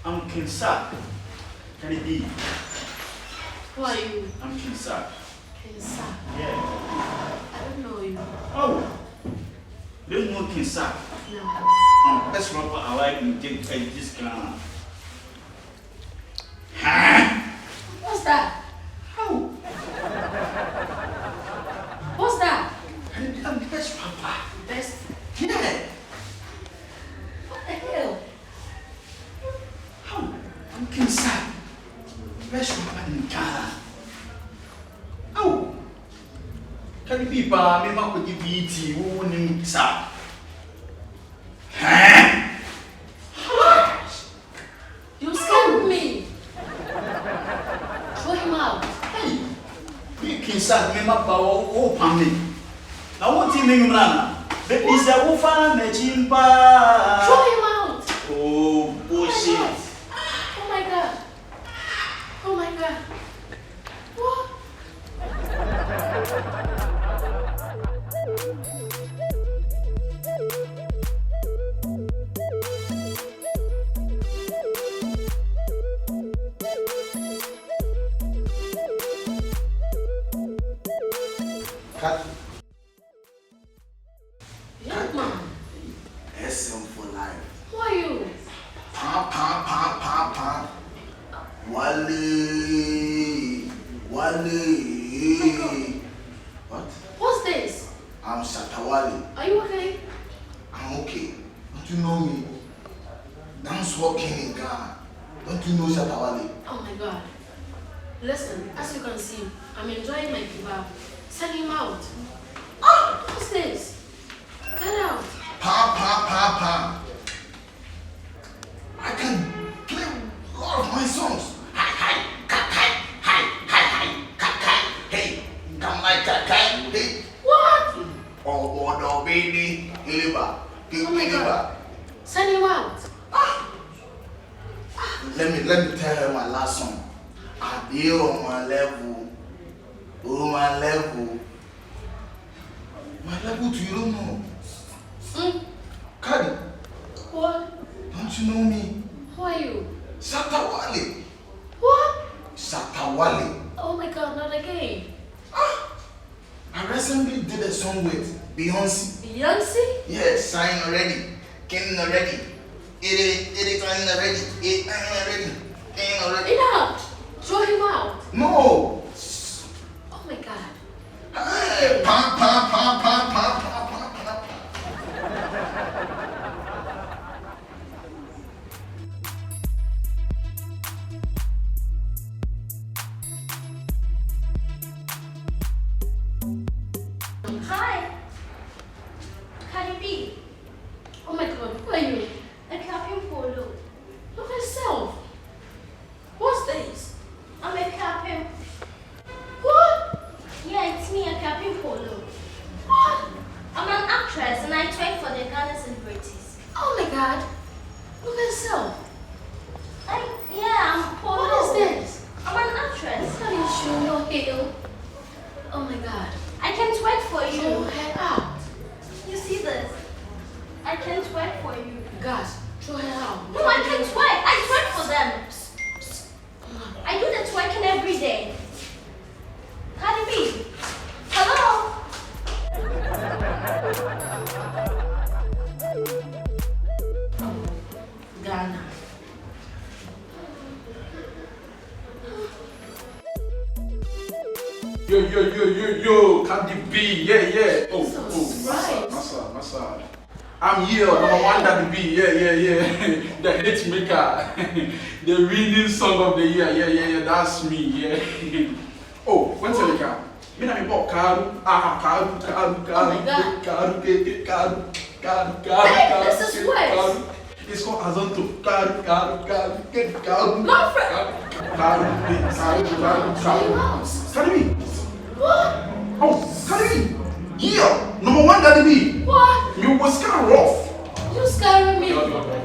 I'm King Sark. Can it be? Who are you? I'm King Sark. King Sark? Yeah. I don't know you. Oh! You don't know King Sark? No. Best rapper I like in this Ghana. Huh? What's that? How? What's that? I'm the best rapper. Best? Yeah. What the hell? How? I'm King Sark. Best rapper in Ghana. Oh! Can you be by me? What would you be? Who wouldn't Sark? Huh? You scared me. Throw him out. Hey! You King Sark, me my power, oh, Pammy. Now, what do you mean, Rana? That is the Ufa Mechimpa. Throw him out. Oh, bullshit. Oh my god. Oh my god. What? Cut. Young man. SM for life. Who are you? Pa. Wale. What? What's this? I'm Shatta Wale. Are you okay? I'm okay. Don't you know me? Dance walking in Ghana. Don't you know Shatta Wale? Oh my god. Listen, as you can see, I'm enjoying my kebab. Send him out. Oh, what's this? Get out. Pa. I can play a lot of my songs. Hi, hey, come like that, hey. What? Oh, no, baby, Iliba, Oh my god. Send him out. Let me tell her my last song. I be on my level. Oh, my level. My level to you don't know. Cardi, What? don't you know me? Who are you? Shatta Wale. What? Shatta Wale. Oh my god, not again. I recently did a song with Beyonce. Beyonce? Yes, sign already. Came already. It is sign already. It already. Came already. Enough. Throw him out. No. Oh my god. Hey, pa. Hi, Cardi B. Oh my god, who are you? Akuapem Poloo. Look at yourself. What's this? I'm Akuapem. What? Yeah, it's me, Akuapem Poloo. What? I'm an actress and I twerk for the Ghana celebrities. Oh my god. Look at yourself. I'm Poloo. What is this? I'm an actress. How do you show your heel? Oh my god. I can twerk for Throw you. her out. You see this? I can twerk for you. Guys, throw her out. No, I can twerk. I twerk for them. I do the twerking every day. Cardi B. Hello. Ghana. Yo, Cardi B, yeah. Oh, right. massa. I'm here, number one Daddy B, yeah. The hit maker, the winning song of the year, yeah, that's me, yeah. Oh, when's the car? Me na me bought Cardi, Cardi. Hey, this is worse. It's called Azonto. Cardi. Not Fred. Cardi. Cardi B. What? Oh, Cardi B. Yeah, number one Daddy B. What? You was kind of rough. You scaring me. Yo.